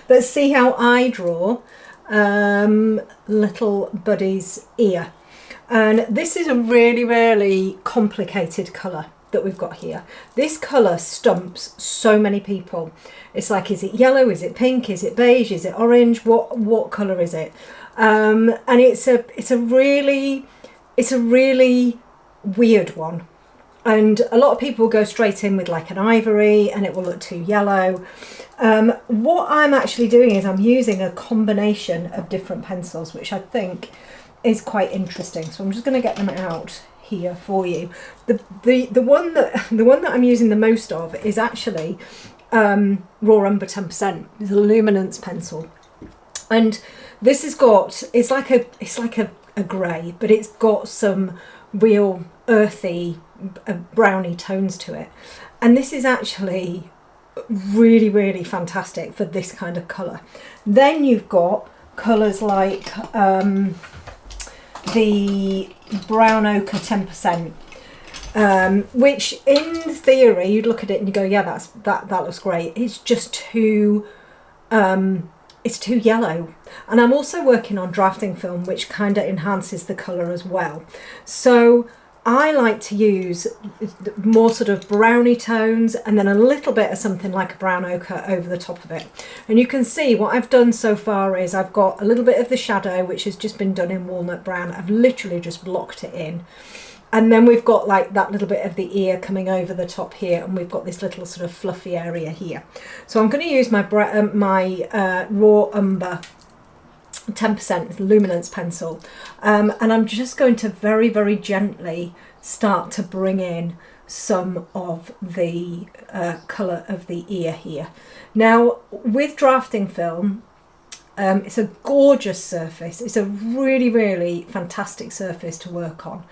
But see how I draw little Buddy's ear. And this is a really, really complicated colour that we've got here. This colour stumps so many people. It's like, is it yellow? Is it pink? Is it beige? Is it orange? What colour is it? And it's a really weird one. And a lot of people go straight in with like an ivory and it will look too yellow. What I'm actually doing is I'm using a combination of different pencils, which I think is quite interesting. So I'm just going to get them out here for you. The one that I'm using the most of is actually Raw Umber 10%. It's a luminance pencil, and this has got, it's like a grey, but it's got some real earthy browny tones to it, and this is actually really, really fantastic for this kind of colour. Then you've got colours like the brown ochre 10%, which in theory you'd look at it and you go, yeah, that looks great. It's just too it's too yellow. And I'm also working on drafting film, which kind of enhances the colour as well. So I like to use more sort of browny tones and then a little bit of something like a brown ochre over the top of it. And you can see what I've done so far is I've got a little bit of the shadow, which has just been done in walnut brown. I've literally just blocked it in. And then we've got like that little bit of the ear coming over the top here, and we've got this little sort of fluffy area here. So I'm going to use my Raw Umber 10% luminance pencil, and I'm just going to very, very gently start to bring in some of the colour of the ear here. Now with drafting film, it's a gorgeous surface. It's a really, really fantastic surface to work on.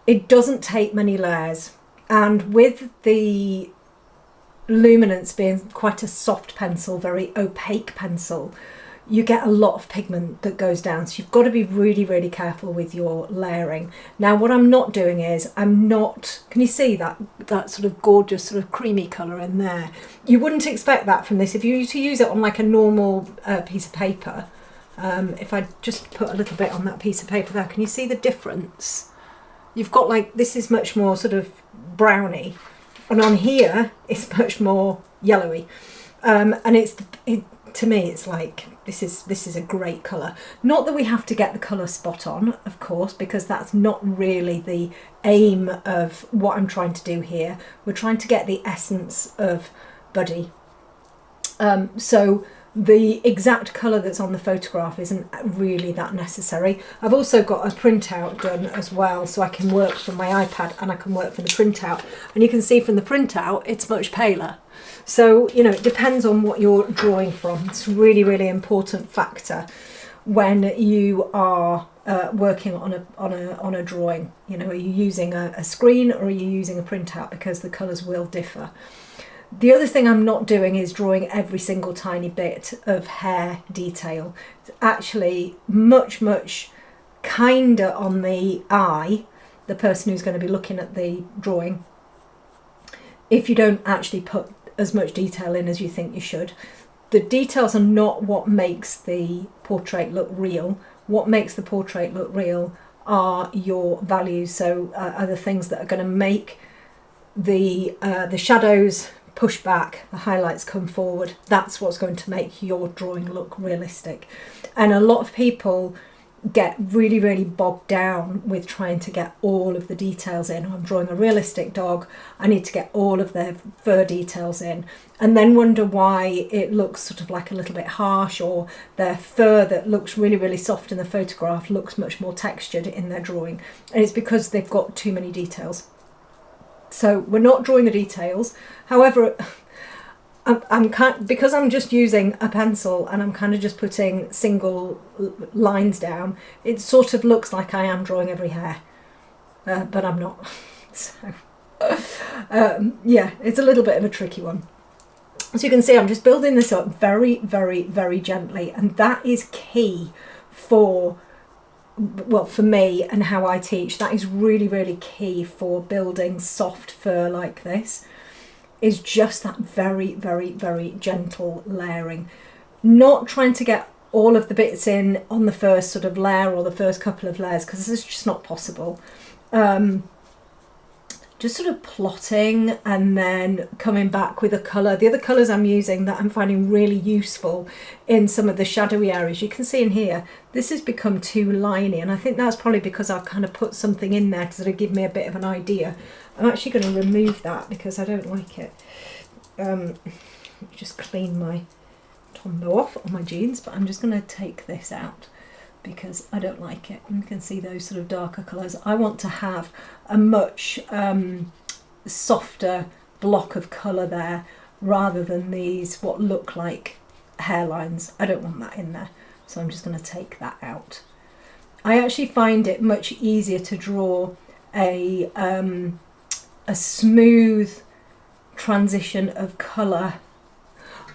It doesn't take many layers, and with the luminance being quite a soft pencil, very opaque pencil, you get a lot of pigment that goes down, so you've got to be really, really careful with your layering. Now what I'm not doing is can you see that sort of gorgeous sort of creamy colour in there? You wouldn't expect that from this if you were to use it on like a normal piece of paper. If I just put a little bit on that piece of paper there, can you see the difference? You've got like, this is much more sort of browny, and on here it's much more yellowy, and to me it's like, this is a great colour. Not that we have to get the colour spot on, of course, because that's not really the aim of what I'm trying to do here. We're trying to get the essence of Buddy. So the exact colour that's on the photograph isn't really that necessary. I've also got a printout done as well, so I can work from my iPad and I can work from the printout. And you can see from the printout, it's much paler. So, you know, it depends on what you're drawing from. It's a really, really important factor when you are working on a drawing. You know, are you using a screen or are you using a printout, because the colours will differ. The other thing I'm not doing is drawing every single tiny bit of hair detail. It's actually much, much kinder on the eye, the person who's going to be looking at the drawing, if you don't actually put as much detail in as you think you should. The details are not what makes the portrait look real. What makes the portrait look real are your values. So are the things that are going to make the shadows push back, the highlights come forward. That's what's going to make your drawing look realistic. And a lot of people get really, really bogged down with trying to get all of the details in. I'm drawing a realistic dog, I need to get all of their fur details in, and then wonder why it looks sort of like a little bit harsh, or their fur that looks really, really soft in the photograph looks much more textured in their drawing. And it's because they've got too many details. So we're not drawing the details. However, because I'm just using a pencil and I'm kind of just putting single lines down, it sort of looks like I am drawing every hair, but I'm not. So yeah, it's a little bit of a tricky one. As you can see, I'm just building this up very, very, very gently, and that is key for me and how I teach. That is really, really key for building soft fur like this, is just that very, very, very gentle layering. not trying to get all of the bits in on the first sort of layer or the first couple of layers, because it's just not possible. Just sort of plotting and then coming back with a colour. The other colours I'm using that I'm finding really useful in some of the shadowy areas, you can see in here, this has become too liney, and I think that's probably because I've kind of put something in there to sort of give me a bit of an idea. I'm actually going to remove that because I don't like it. Just clean my Tombow off on my jeans, but I'm just going to take this out because I don't like it. And you can see those sort of darker colours. I want to have a much softer block of colour there rather than these what look like hairlines. I don't want that in there, so I'm just going to take that out. I actually find it much easier to draw a smooth transition of colour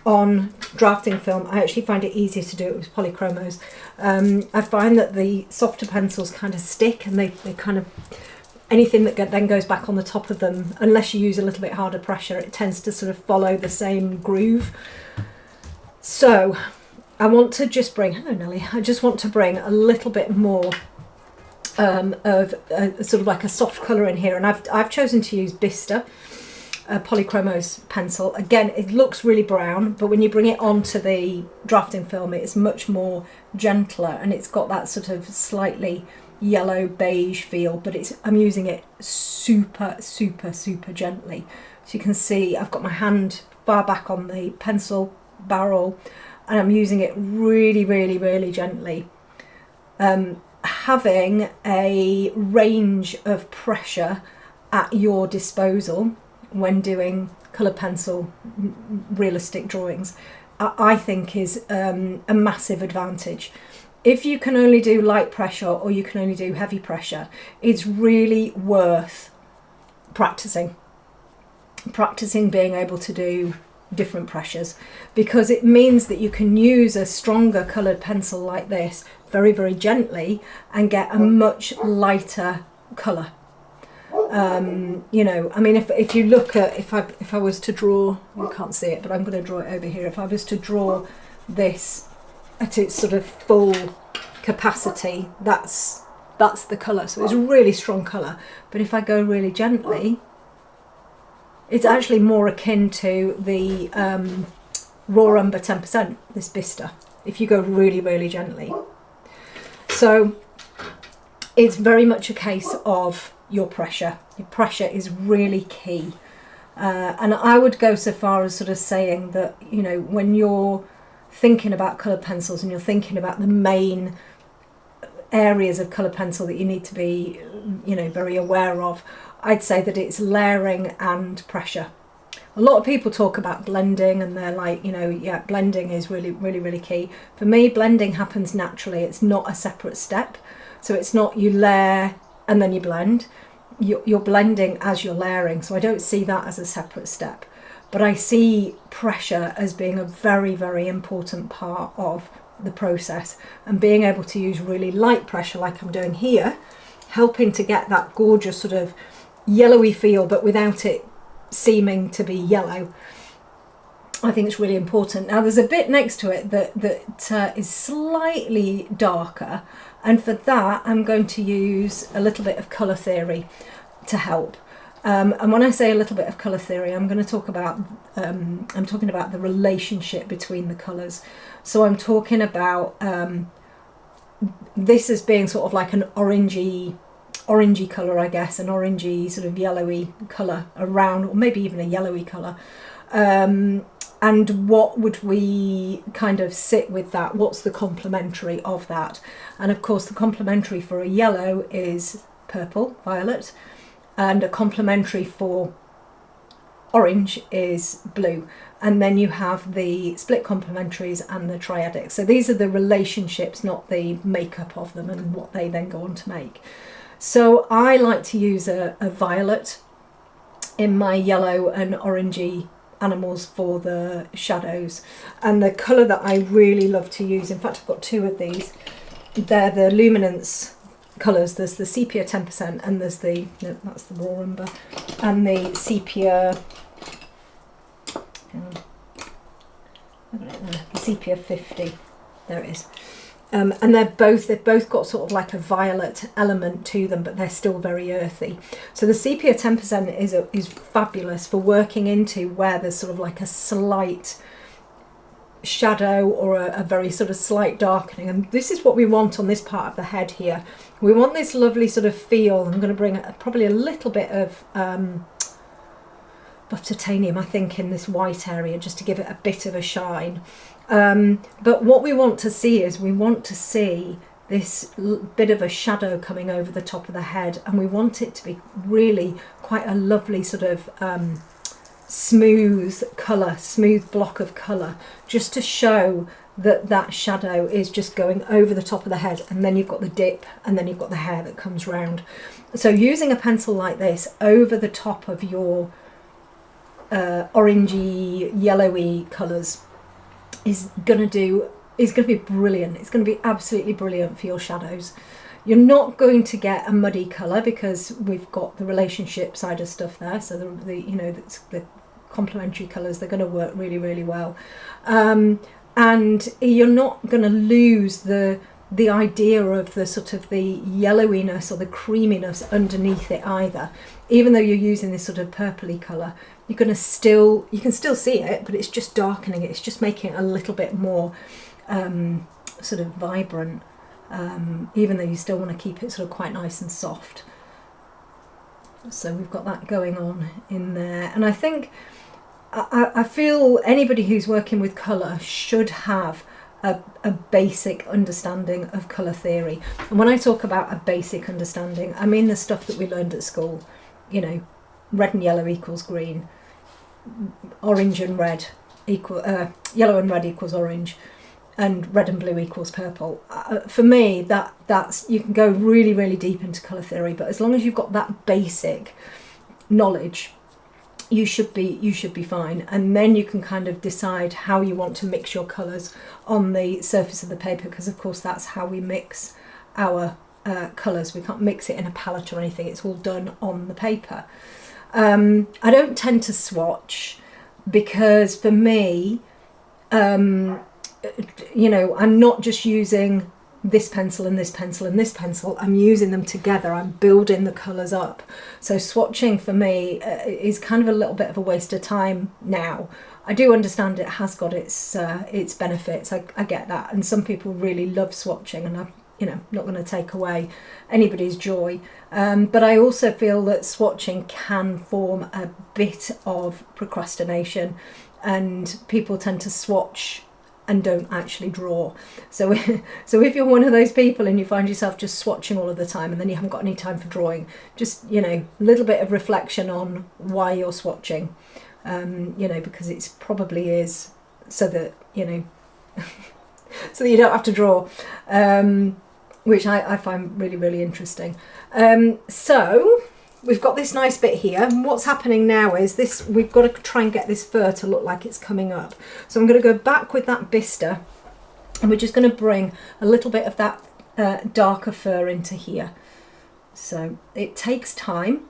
on drafting film. I actually find it easier to do it with polychromos. I find that the softer pencils kind of stick, and they kind of, anything that then goes back on the top of them, unless you use a little bit harder pressure, it tends to sort of follow the same groove. So I want to just bring, hello Nelly, I just want to bring a little bit more of sort of like a soft colour in here, and I've chosen to use Bista Polychromos pencil. Again, it looks really brown, but when you bring it onto the drafting film, it's much more gentler, and it's got that sort of slightly yellow beige feel, but I'm using it super gently. So you can see I've got my hand far back on the pencil barrel, and I'm using it really gently. Having a range of pressure at your disposal when doing colour pencil realistic drawings, I think is a massive advantage. If you can only do light pressure or you can only do heavy pressure, it's really worth practicing being able to do different pressures, because it means that you can use a stronger coloured pencil like this very gently and get a much lighter colour. You know, I mean, if you look at, if I was to draw, you can't see it, but I'm going to draw it over here. If I was to draw this at its sort of full capacity, that's the colour. So it's a really strong colour. But if I go really gently, it's actually more akin to the Raw Umber 10%, this Bista, if you go really gently. So it's very much a case of your pressure. Your pressure is really key. And I would go so far as sort of saying that, you know, when you're thinking about coloured pencils and you're thinking about the main areas of coloured pencil that you need to be, you know, very aware of, I'd say that it's layering and pressure. A lot of people talk about blending and they're like, you know, yeah, blending is really key. For me, blending happens naturally. It's not a separate step. So it's not you layer and then you blend. You're blending as you're layering. So I don't see that as a separate step. But I see pressure as being a very important part of the process, and being able to use really light pressure like I'm doing here, helping to get that gorgeous sort of yellowy feel but without it seeming to be yellow. I think it's really important. Now there's a bit next to it that is slightly darker, and for that I'm going to use a little bit of colour theory to help. And when I say a little bit of colour theory, I'm going to talk about I'm talking about the relationship between the colours. So I'm talking about this as being sort of like an orangey colour, I guess, an orangey sort of yellowy colour around, or maybe even a yellowy colour. And what would we kind of sit with that? What's the complementary of that? And of course the complementary for a yellow is purple, violet, and a complementary for orange is blue. And then you have the split complementaries and the triadics. So these are the relationships, not the makeup of them and what they then go on to make. So I like to use a violet in my yellow and orangey animals for the shadows. And the colour that I really love to use, in fact I've got two of these, they're the luminance colours. There's the sepia 10% and there's the, no, that's the raw umber, and the sepia Look at it there, the sepia 50, there it is. And they've both got sort of like a violet element to them, but they're still very earthy. So the sepia 10% is fabulous for working into where there's sort of like a slight shadow or a very sort of slight darkening, and this is what we want on this part of the head here. We want this lovely sort of feel. I'm going to bring probably a little bit of buff titanium, I think, in this white area, just to give it a bit of a shine. But what we want to see is we want to see this bit of a shadow coming over the top of the head, and we want it to be really quite a lovely sort of smooth colour, smooth block of colour, just to show that that shadow is just going over the top of the head, and then you've got the dip, and then you've got the hair that comes round. So using a pencil like this over the top of your orangey, yellowy colours is going to be brilliant. It's going to be absolutely brilliant for your shadows. You're not going to get a muddy colour because we've got the relationship side of stuff there. So the complementary colours, they're going to work really, really well. And you're not going to lose the idea of the sort of the yellowiness or the creaminess underneath it either. Even though you're using this sort of purpley colour, you can still see it, but it's just darkening it. It's just making it a little bit more sort of vibrant, even though you still want to keep it sort of quite nice and soft. So we've got that going on in there, and I think I feel anybody who's working with colour should have a basic understanding of colour theory. And when I talk about a basic understanding, I mean the stuff that we learned at school. You know, red and yellow equals green, orange and red yellow and red equals orange, and red and blue equals purple. For me, that's you can go really, really deep into colour theory, but as long as you've got that basic knowledge, you should be fine. And then you can kind of decide how you want to mix your colours on the surface of the paper, because of course that's how we mix our colours. We can't mix it in a palette or anything. It's all done on the paper. I don't tend to swatch because for me, I'm not just using this pencil and this pencil and this pencil. I'm using them together. I'm building the colours up. So swatching for me is kind of a little bit of a waste of time now. I do understand it has got its benefits. I get that, and some people really love swatching, and I'm not going to take away anybody's joy. But I also feel that swatching can form a bit of procrastination, and people tend to swatch and don't actually draw. So if you're one of those people and you find yourself just swatching all of the time and then you haven't got any time for drawing, just a little bit of reflection on why you're swatching, because it's probably is so that so that you don't have to draw, which I find really, really interesting. So we've got this nice bit here, and what's happening now is this, we've got to try and get this fur to look like it's coming up. So I'm going to go back with that Bista, and we're just going to bring a little bit of that darker fur into here. So it takes time.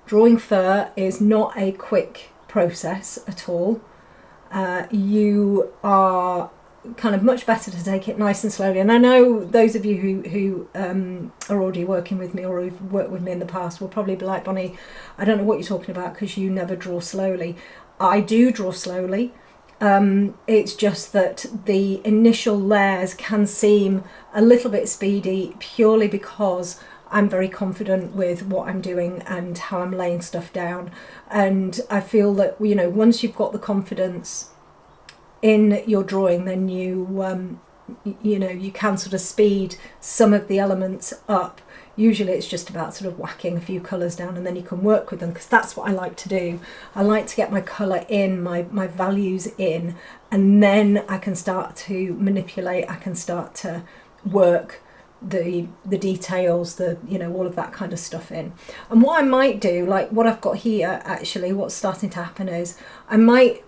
Drawing fur is not a quick process at all. You are kind of much better to take it nice and slowly, and I know those of you who are already working with me or who've worked with me in the past will probably be like, Bonnie, I don't know what you're talking about because you never draw slowly. I do draw slowly. It's just that the initial layers can seem a little bit speedy purely because I'm very confident with what I'm doing and how I'm laying stuff down, and I feel that once you've got the confidence in your drawing, then you can sort of speed some of the elements up. Usually it's just about sort of whacking a few colours down, and then you can work with them, because that's what I like to do. I like to get my colour in, my values in, and then I can start to manipulate, I can start to work the details, all of that kind of stuff in. And what I might do, like what I've got here, actually what's starting to happen is I might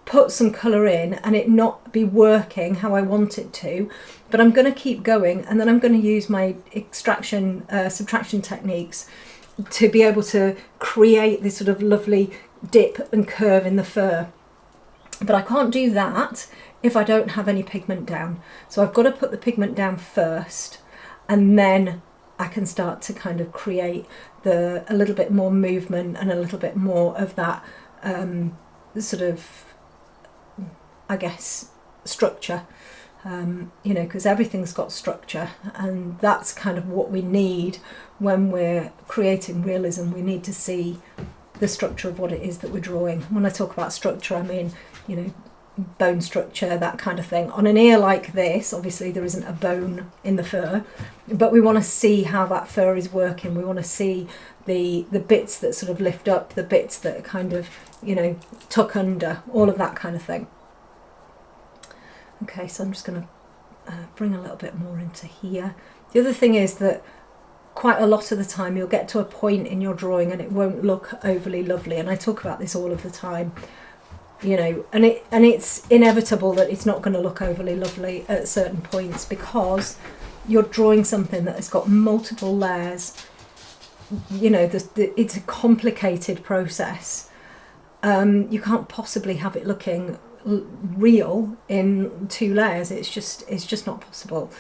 put some colour in and it not be working how I want it to, but I'm going to keep going, and then I'm going to use my extraction subtraction techniques to be able to create this sort of lovely dip and curve in the fur. But I can't do that if I don't have any pigment down. So I've got to put the pigment down first, and then I can start to kind of create a little bit more movement and a little bit more of that sort of, I guess, structure. You know, because everything's got structure, and that's kind of what we need when we're creating realism. We need to see the structure of what it is that we're drawing. When I talk about structure, I mean, you know, bone structure, that kind of thing. On an ear like this, obviously there isn't a bone in the fur, but we want to see how that fur is working. We want to see the bits that sort of lift up, the bits that are kind of, you know, tuck under, all of that kind of thing. Okay, so I'm just going to bring a little bit more into here. The other thing is that quite a lot of the time you'll get to a point in your drawing and it won't look overly lovely, and I talk about this all of the time, you know, and it's inevitable that it's not going to look overly lovely at certain points, because you're drawing something that has got multiple layers. You know, it's a complicated process. You can't possibly have it looking real in 2 layers. It's just not possible.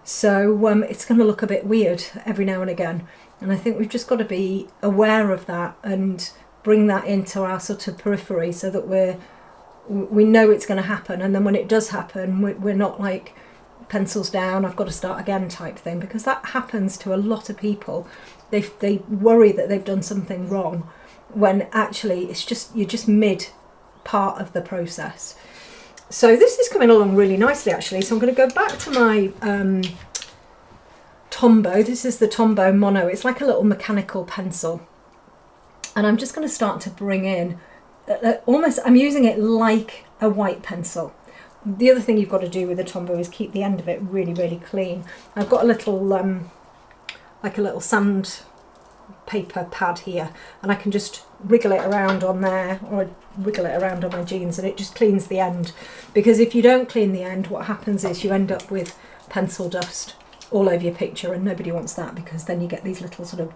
So it's going to look a bit weird every now and again, and I think we've just got to be aware of that and bring that into our sort of periphery, so that we know it's going to happen, and then when it does happen, we're not like pencils down, I've got to start again type thing, because that happens to a lot of people. They worry that they've done something wrong, when actually you're just mid part of the process. So this is coming along really nicely, actually. So I'm going to go back to my Tombow. This is the Tombow Mono. It's like a little mechanical pencil, and I'm just going to start to bring in almost, I'm using it like a white pencil. The other thing you've got to do with a Tombow is keep the end of it really, really clean. I've got a little like a little sand paper pad here, and I can just wriggle it around on there, or wriggle it around on my jeans, and it just cleans the end. Because if you don't clean the end, what happens is you end up with pencil dust all over your picture, and nobody wants that, because then you get these little sort of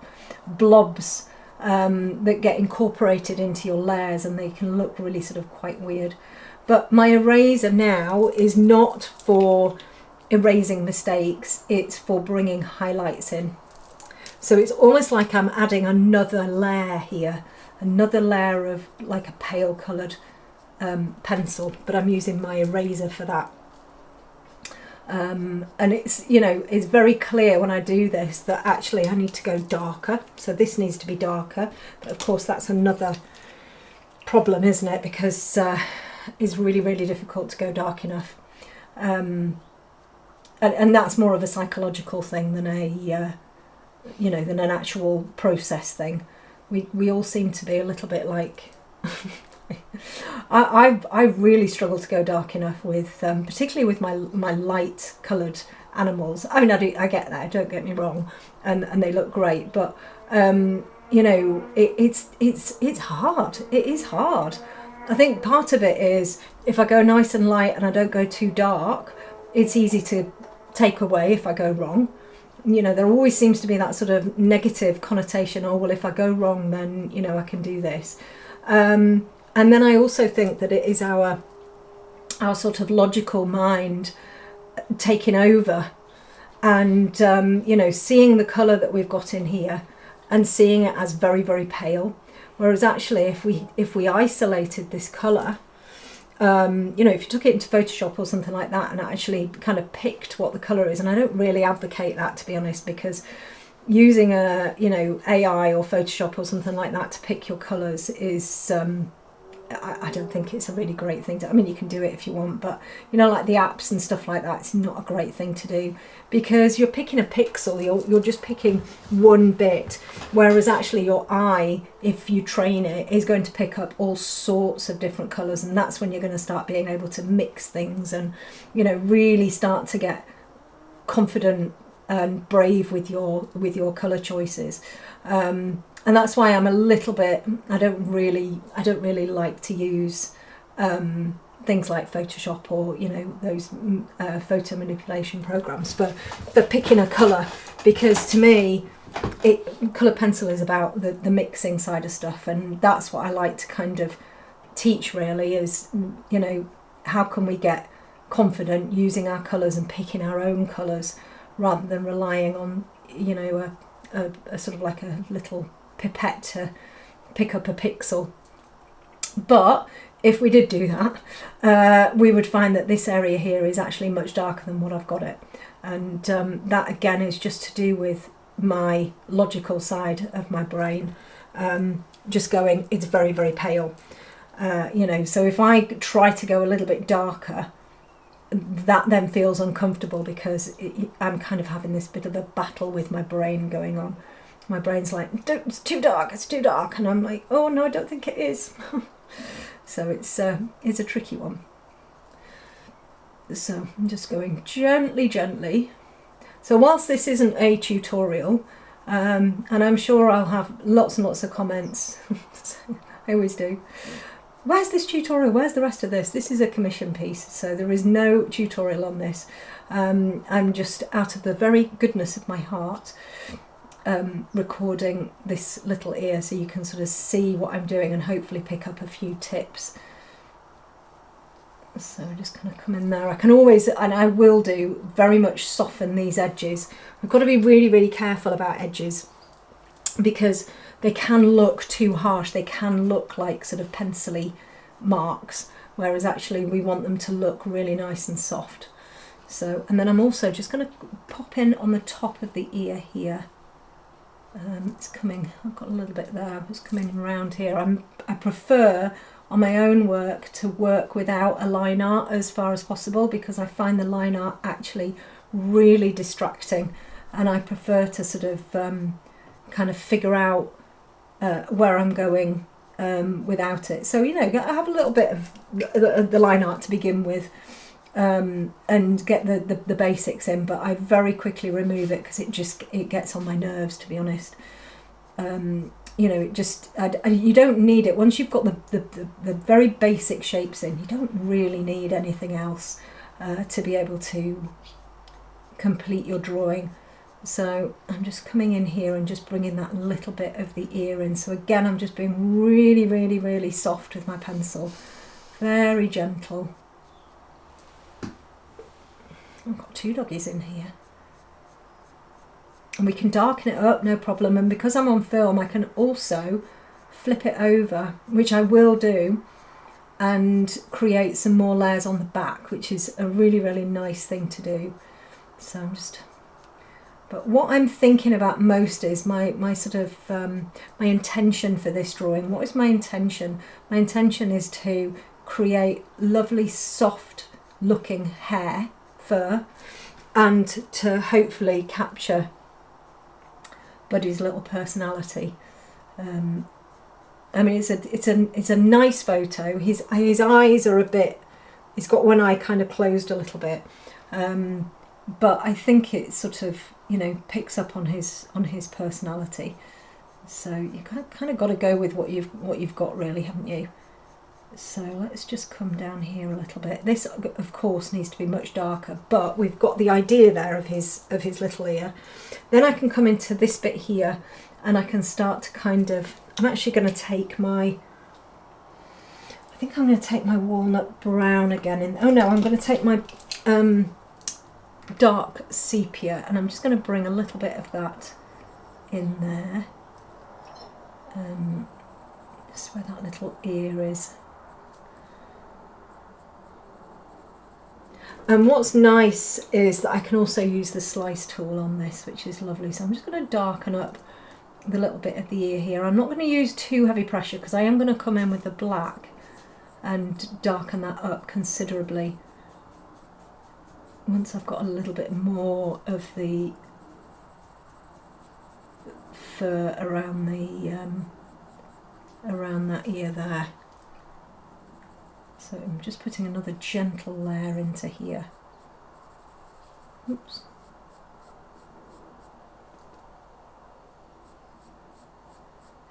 blobs that get incorporated into your layers, and they can look really sort of quite weird. But my eraser now is not for erasing mistakes, it's for bringing highlights in. So it's almost like I'm adding another layer here, another layer of like a pale coloured pencil, but I'm using my eraser for that. And it's, you know, it's very clear when I do this that actually I need to go darker. So this needs to be darker, but of course that's another problem, isn't it? Because it's really, really difficult to go dark enough. And that's more of a psychological thing than a you know, than an actual process thing. We all seem to be a little bit like I really struggle to go dark enough with particularly with my light coloured animals. I mean, I get that, don't get me wrong, and they look great, but you know, it's hard. It is hard. I think part of it is if I go nice and light and I don't go too dark, it's easy to take away if I go wrong. You know, there always seems to be that sort of negative connotation, oh well, if I go wrong then, you know, I can do this. And then I also think that it is our sort of logical mind taking over, and you know, seeing the colour that we've got in here and seeing it as very, very pale, whereas actually if we isolated this colour, you know, if you took it into Photoshop or something like that and actually kind of picked what the colour is, and I don't really advocate that, to be honest, because using a, you know, AI or Photoshop or something like that to pick your colours is I don't think it's a really great thing to, I mean, you can do it if you want, but you know, like the apps and stuff like that, it's not a great thing to do, because you're picking a pixel, you're just picking one bit, whereas actually your eye, if you train it, is going to pick up all sorts of different colours, and that's when you're going to start being able to mix things and, you know, really start to get confident and brave with your colour choices. And that's why I'm a little bit, I don't really like to use things like Photoshop or, you know, those photo manipulation programs for picking a colour, because to me colour pencil is about the mixing side of stuff, and that's what I like to kind of teach really is, you know, how can we get confident using our colours and picking our own colours rather than relying on, you know, a sort of like a little pipette to pick up a pixel. But if we did do that, we would find that this area here is actually much darker than what I've got it. And that again is just to do with my logical side of my brain, just going, it's very, very pale. You know, so if I try to go a little bit darker, that then feels uncomfortable because I'm kind of having this bit of a battle with my brain going on. My brain's like, it's too dark, it's too dark. And I'm like, oh no, I don't think it is. So it's a tricky one. So I'm just going gently, gently. So whilst this isn't a tutorial, and I'm sure I'll have lots and lots of comments, I always do. Where's this tutorial? Where's the rest of this? This is a commission piece, so there is no tutorial on this. I'm just out of the very goodness of my heart recording this little ear so you can sort of see what I'm doing and hopefully pick up a few tips. So I'm just going to come in there. I can always, and I will do, very much soften these edges. We've got to be really, really careful about edges because they can look too harsh. They can look like sort of pencil-y marks, whereas actually we want them to look really nice and soft. So, and then I'm also just going to pop in on the top of the ear here. It's coming, I've got a little bit there, it's coming around here. I prefer on my own work to work without a line art as far as possible because I find the line art actually really distracting, and I prefer to sort of kind of figure out where I'm going without it. So, you know, I have a little bit of the line art to begin with and get the basics in, but I very quickly remove it because it gets on my nerves, to be honest. You know, it just you don't need it once you've got the very basic shapes in. You don't really need anything else to be able to complete your drawing. So I'm just coming in here and just bringing that little bit of the ear in. So again, I'm just being really, really, really soft with my pencil, very gentle. I've got two doggies in here. And we can darken it up, no problem. And because I'm on film, I can also flip it over, which I will do, and create some more layers on the back, which is a really, really nice thing to do. So I'm just... But what I'm thinking about most is my sort of my intention for this drawing. What is my intention? My intention is to create lovely, soft looking hair, fur, and to hopefully capture Buddy's little personality. I mean, it's a nice photo. His eyes are a bit. He's got one eye kind of closed a little bit, but I think it sort of, you know, picks up on his personality. So you kind of got to go with what you've got, really, haven't you? So let's just come down here a little bit. This, of course, needs to be much darker, but we've got the idea there of his little ear. Then I can come into this bit here, and I can start to kind of. I'm actually going to take my. I think I'm going to take my walnut brown again. I'm going to take my dark sepia, and I'm just going to bring a little bit of that in there. Just where that little ear is. And what's nice is that I can also use the slice tool on this, which is lovely. So I'm just going to darken up the little bit of the ear here. I'm not going to use too heavy pressure because I am going to come in with the black and darken that up considerably once I've got a little bit more of the fur around around that ear there. So I'm just putting another gentle layer into here. Oops.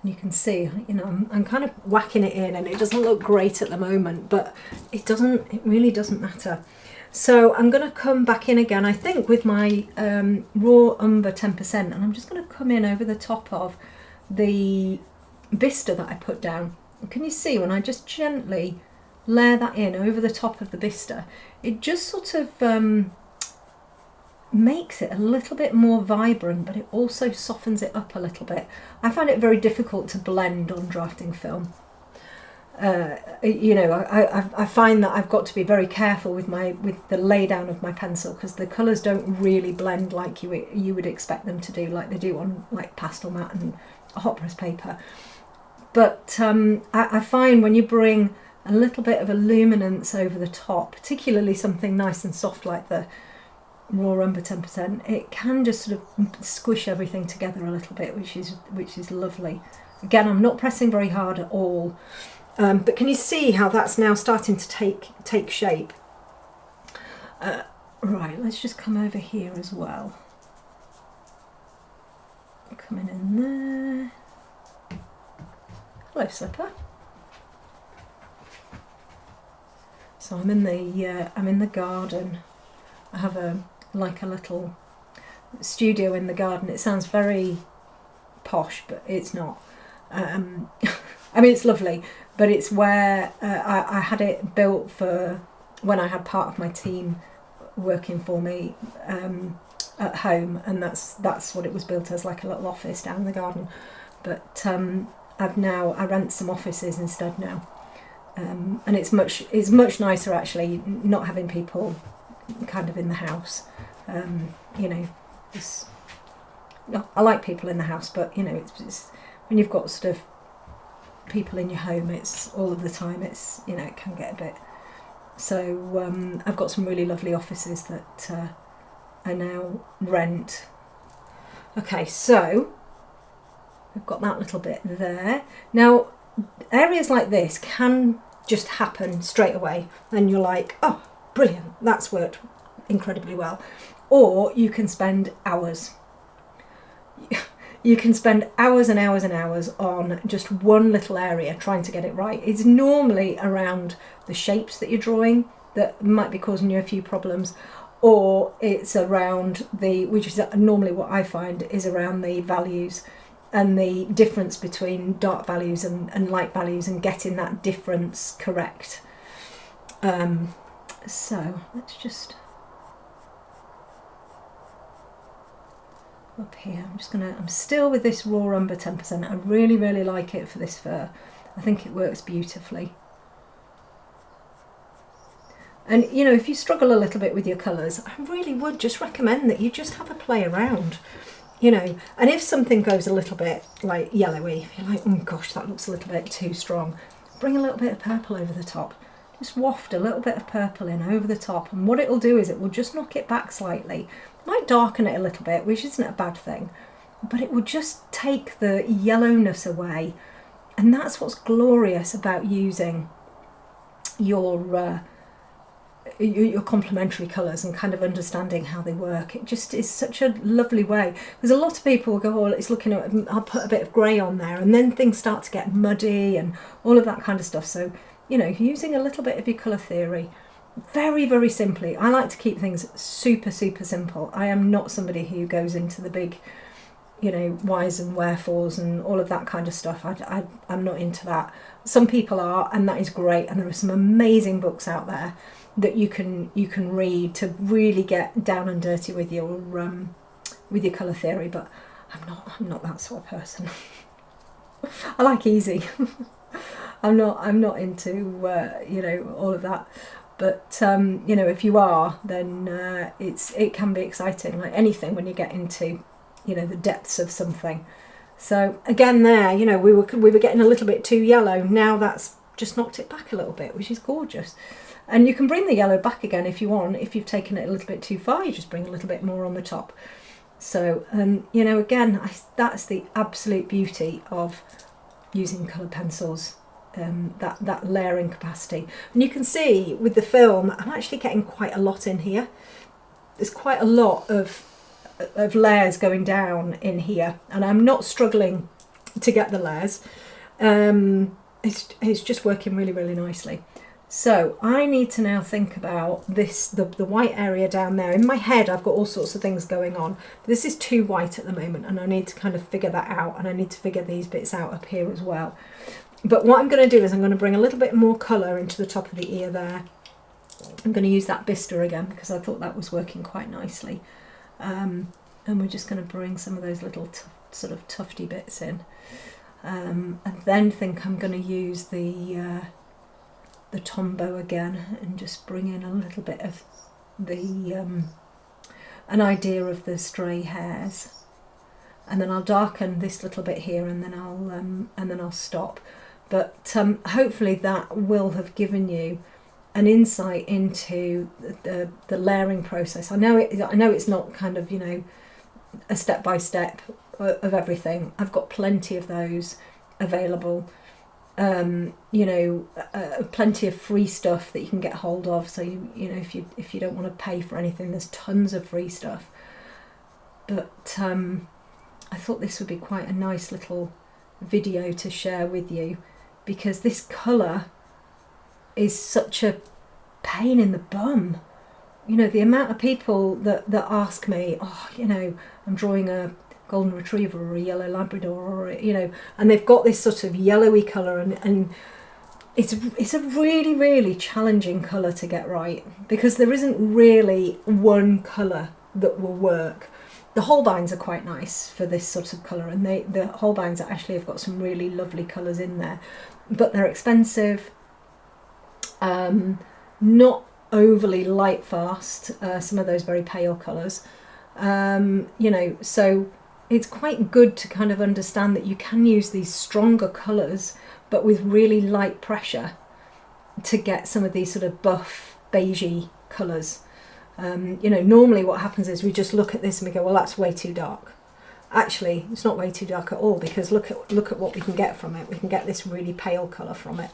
And you can see, you know, I'm kind of whacking it in, and it doesn't look great at the moment, but it really doesn't matter. So I'm going to come back in again, I think, with my raw umber 10%, and I'm just going to come in over the top of the vista that I put down. can you see when I just gently layer that in over the top of the bistre, it just sort of makes it a little bit more vibrant, but it also softens it up a little bit. I find it very difficult to blend on drafting film. You know, I find that I've got to be very careful with the lay down of my pencil, because the colours don't really blend like you would expect them to do, like they do on like pastel matte and hot press paper. But I find when you bring a little bit of a luminance over the top, particularly something nice and soft like the raw umber 10%, it can just sort of squish everything together a little bit, which is lovely. Again, I'm not pressing very hard at all, but can you see how that's now starting to take shape? Right, let's just come over here as well. Coming in there. Hello, Slipper. So I'm in the garden. I have a little studio in the garden. It sounds very posh, but it's not. I mean, it's lovely, but it's where I had it built for when I had part of my team working for me at home, and that's what it was built as, like a little office down in the garden. But I rent some offices instead now, and it's much nicer actually, not having people kind of in the house. You know, I like people in the house, but you know, it's when you've got sort of people in your home, it's all of the time, it's, you know, it can get a bit. So I've got some really lovely offices that I now rent. Okay, so we've got that little bit there. Now, areas like this can just happen straight away, and you're like, oh, brilliant, that's worked incredibly well. Or you can spend hours. You can spend hours and hours and hours on just one little area trying to get it right. It's normally around the shapes that you're drawing that might be causing you a few problems, or it's around which is normally what I find is around the values and the difference between dark values and light values, and getting that difference correct. So let's just up here. I'm still with this raw umber 10%. I really, really like it for this fur. I think it works beautifully. And you know, if you struggle a little bit with your colours, I really would just recommend that you just have a play around. You know, and if something goes a little bit like yellowy, if you're like, oh gosh, that looks a little bit too strong, bring a little bit of purple over the top. Just waft a little bit of purple in over the top, and what it will do is it will just knock it back slightly. It might darken it a little bit, which isn't a bad thing, but it will just take the yellowness away. And that's what's glorious about using your complementary colours and kind of understanding how they work. It just is such a lovely way, because a lot of people will go, oh, it's looking at, I'll put a bit of grey on there, and then things start to get muddy and all of that kind of stuff. So, you know, using a little bit of your colour theory, very, very simply. I like to keep things super, super simple. I am not somebody who goes into the big, you know, whys and wherefores and all of that kind of stuff. I'm not into that. Some people are, and that is great, and there are some amazing books out there that you can read to really get down and dirty with your colour theory, but I'm not that sort of person. I like easy. I'm not into you know, all of that. But you know, if you are, then it can be exciting, like anything, when you get into, you know, the depths of something. So again, there, you know, we were getting a little bit too yellow. Now that's just knocked it back a little bit, which is gorgeous. And you can bring the yellow back again if you want. If you've taken it a little bit too far, you just bring a little bit more on the top. So, you know, again, that's the absolute beauty of using coloured pencils. That layering capacity, and you can see with the film, I'm actually getting quite a lot in here. There's quite a lot of layers going down in here, and I'm not struggling to get the layers. It's just working really, really nicely. So I need to now think about this, the white area down there. In my head, I've got all sorts of things going on. This is too white at the moment, and I need to kind of figure that out, and I need to figure these bits out up here as well. But what I'm going to do is I'm going to bring a little bit more colour into the top of the ear there. I'm going to use that Bista again because I thought that was working quite nicely. And we're just going to bring some of those little sort of tufty bits in. And then think I'm going to use the Tombow again and just bring in a little bit of the an idea of the stray hairs. And then I'll darken this little bit here, and then I'll stop. But hopefully that will have given you an insight into the layering process. I know it's not kind of, you know, a step by step of everything. I've got plenty of those available. You know, plenty of free stuff that you can get hold of. So you know, if you don't want to pay for anything, there's tons of free stuff. But I thought this would be quite a nice little video to share with you, because this colour is such a pain in the bum. You know, the amount of people that ask me, oh, you know, I'm drawing a golden retriever or a yellow Labrador, or, you know, and they've got this sort of yellowy colour, and it's a really, really challenging colour to get right, because there isn't really one colour that will work. The Holbeins are quite nice for this sort of colour, and the Holbeins actually have got some really lovely colours in there, but they're expensive, not overly light fast, some of those very pale colours, you know, so it's quite good to kind of understand that you can use these stronger colours but with really light pressure to get some of these sort of buff beigey colours. You know, normally what happens is we just look at this and we go, well, that's way too dark. Actually, it's not way too dark at all, because look at what we can get from it. We can get this really pale colour from it,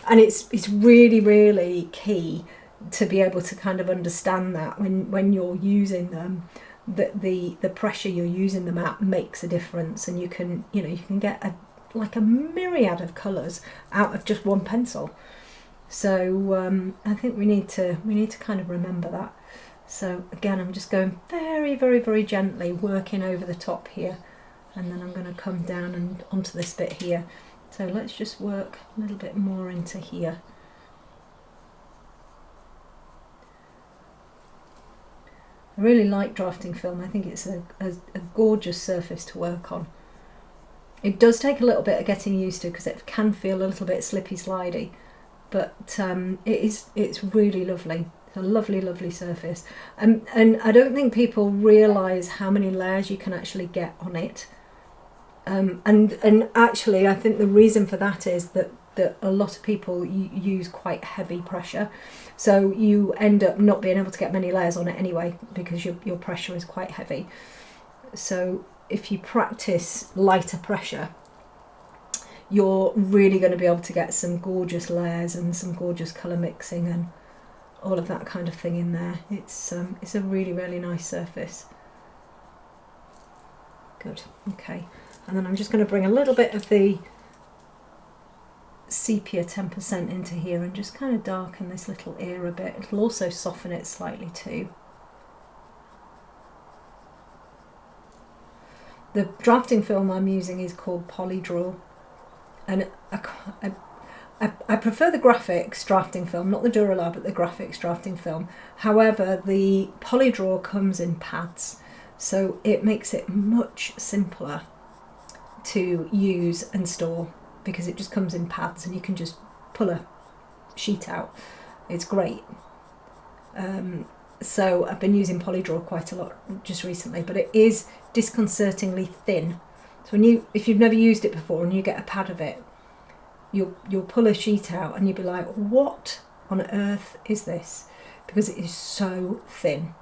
and it's really, really key to be able to kind of understand that when you're using them, that the pressure you're using them at makes a difference, and you can get like a myriad of colours out of just one pencil. So I think we need to kind of remember that. So again, I'm just going very, very, very gently, working over the top here, and then I'm going to come down and onto this bit here. So let's just work a little bit more into here. I really like drafting film. I think it's a gorgeous surface to work on. It does take a little bit of getting used to, because it can feel a little bit slippy slidey, but it's really lovely. It's a lovely, lovely surface, and I don't think people realise how many layers you can actually get on it. And actually, I think the reason for that is that a lot of people use quite heavy pressure, so you end up not being able to get many layers on it anyway, because your pressure is quite heavy. So if you practice lighter pressure, you're really going to be able to get some gorgeous layers and some gorgeous colour mixing and all of that kind of thing in there. It's a really, really nice surface. Good. Okay, and then I'm just going to bring a little bit of the sepia 10% into here and just kind of darken this little ear a bit. It'll also soften it slightly too. The drafting film I'm using is called Polydraw, and I prefer the graphics drafting film, not the Duralab, but the graphics drafting film. However, the Polydraw comes in pads, so it makes it much simpler to use and store, because it just comes in pads and you can just pull a sheet out. It's great. So I've been using Polydraw quite a lot just recently, but it is disconcertingly thin. So if you've never used it before and you get a pad of it, you'll pull a sheet out and you'll be like, what on earth is this? Because it is so thin.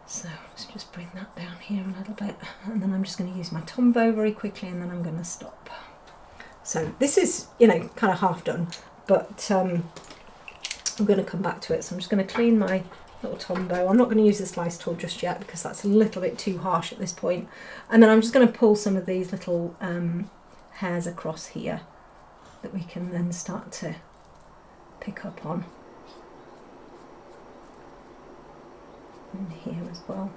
So let's just bring that down here a little bit, and then I'm just going to use my Tombow very quickly, and then I'm going to stop. So this is, you know, kind of half done, but I'm going to come back to it. So I'm just going to clean my little Tombow. I'm not going to use the slice tool just yet, because that's a little bit too harsh at this point. And then I'm just going to pull some of these little hairs across here that we can then start to pick up on. And here as well.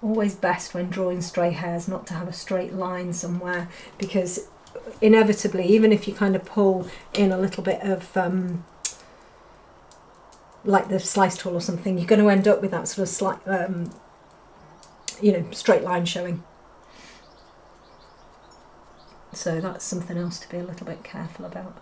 always best when drawing stray hairs not to have a straight line somewhere, because inevitably, even if you kind of pull in a little bit of like the slice tool or something, you're going to end up with that sort of slight, you know, straight line showing. So that's something else to be a little bit careful about.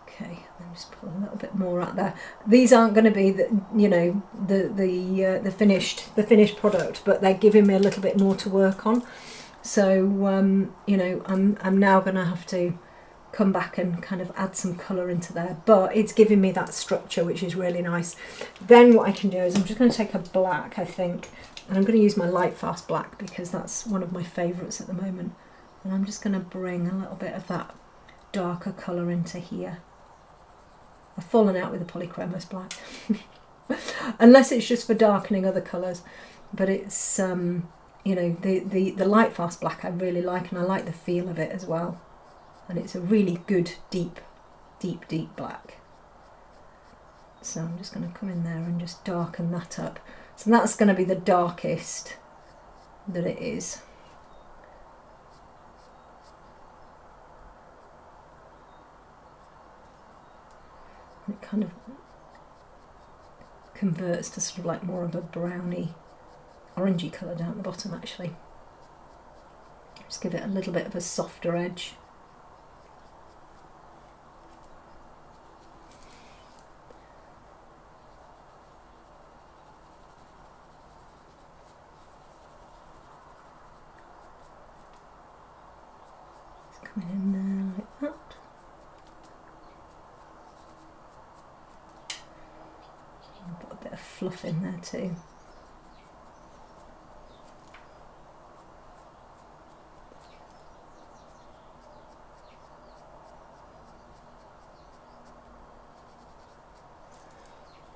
Okay, I'm just put a little bit more out there. These aren't going to be the, you know, the finished product, but they're giving me a little bit more to work on. So you know, I'm now going to have to come back and kind of add some colour into there, but it's giving me that structure, which is really nice. Then what I can do is I'm just going to take a black, I think, and I'm going to use my light fast black because that's one of my favourites at the moment, and I'm just going to bring a little bit of that darker colour into here. I've fallen out with the polychromos black unless it's just for darkening other colours, but it's you know, the light fast black I really like, and I like the feel of it as well, and it's a really good deep black. So I'm just going to come in there and just darken that up. So that's going to be the darkest that it is. It kind of converts to sort of like more of a browny, orangey colour down at the bottom actually. Just give it a little bit of a softer edge. Just coming in there like that. Put a bit of fluff in there too.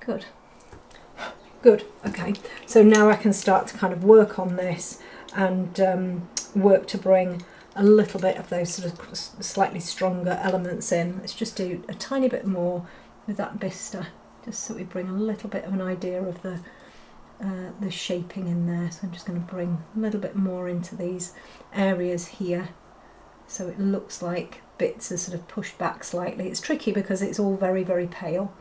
Good. Good, okay. So now I can start to kind of work on this and work to bring a little bit of those sort of slightly stronger elements in. Let's just do a tiny bit more with that Bista, just so we bring a little bit of an idea of the shaping in there. So I'm just going to bring a little bit more into these areas here, so it looks like bits are sort of pushed back slightly. It's tricky because it's all very, very pale.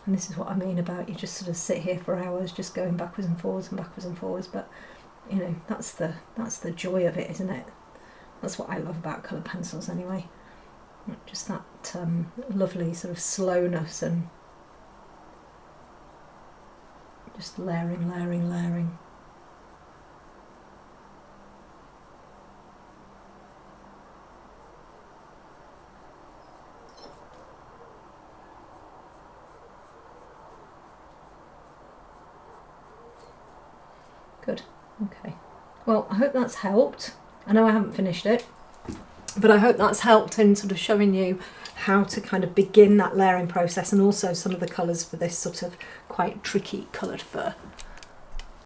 And this is what I mean about you just sort of sit here for hours just going backwards and forwards and backwards and forwards, but you know, that's the joy of it, isn't it? That's what I love about coloured pencils anyway. Just that lovely sort of slowness and just layering, layering, layering. Good, okay. Well, I hope that's helped. I know I haven't finished it, but I hope that's helped in sort of showing you how to kind of begin that layering process, and also some of the colours for this sort of quite tricky coloured fur.